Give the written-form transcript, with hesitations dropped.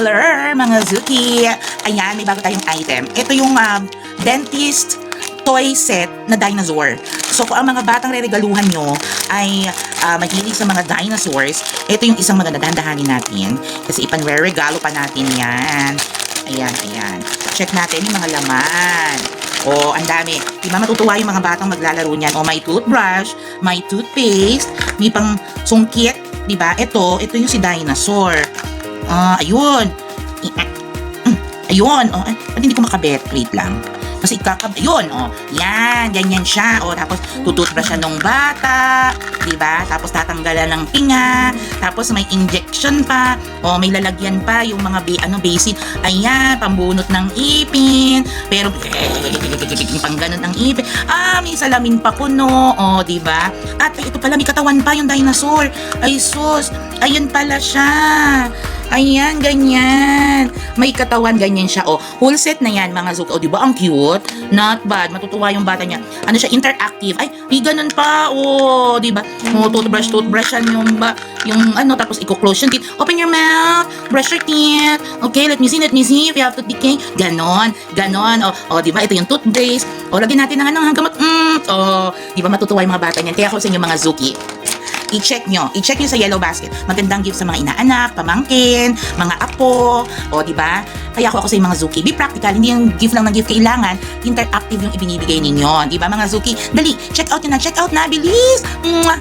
Hello mga Zuki! Ayan, may bago tayong item. Ito yung dentist toy set na dinosaur. So kung ang mga batang reregaluhan nyo ay mahilig sa mga dinosaurs, ito yung isang maganda, dahan-dahanin natin. Kasi ipanre-regalo pa natin yan. Ayan, ayan. Check natin yung mga laman. Oh, ang dami. Diba matutuwa yung mga batang maglalaro niyan. Oh, may toothbrush, may toothpaste, may pang sungkit. Diba? Ito yung si dinosaur. Ayun. Ayun. Oh, ba't hindi ko makabet? Wait lang. Kasi ayun, oh. Yan, ganyan siya. Oh, tapos tututbrush siya nung bata, 'di ba? Tapos tatanggalan ng tinga, tapos may injection pa. Oh, may lalagyan pa yung mga basin. Ayan, pambunot ng ipin. Pero pang ganun ang ipin. May salamin pa kuno. Oh, 'di ba? At ito pala may katawan pa yung dinosaur. Ay sus, ayan pala siya. Ayan, ganyan. May katawan, ganyan siya. Oh, whole set na yan, mga Zuki. Oh, di ba? Ang cute. Not bad. Matutuwa yung bata niya. Ano siya? Interactive. Ay, may ganun pa. Oh, di ba? Oh, toothbrush yan yung tapos i-close yung teeth. Open your mouth. Brush your teeth. Okay, let me see. If you have to decay. Ganon. Oh, di ba? Ito yung toothpaste. Oh, lagyan natin ng gamot. Oh, di ba? Matutuwa yung mga bata niyan. Kaya ako sa inyo, mga Zuki, i-check nyo sa yellow basket. Magandang gift sa mga inaanak, pamangkin, mga apo, o di ba? Kaya ako sa mga Zuki, be practical, hindi yung gift lang ng gift kailangan, interactive yung ibinibigay ninyo, di ba mga Zuki? Dali, check out na, bilis! Mwah!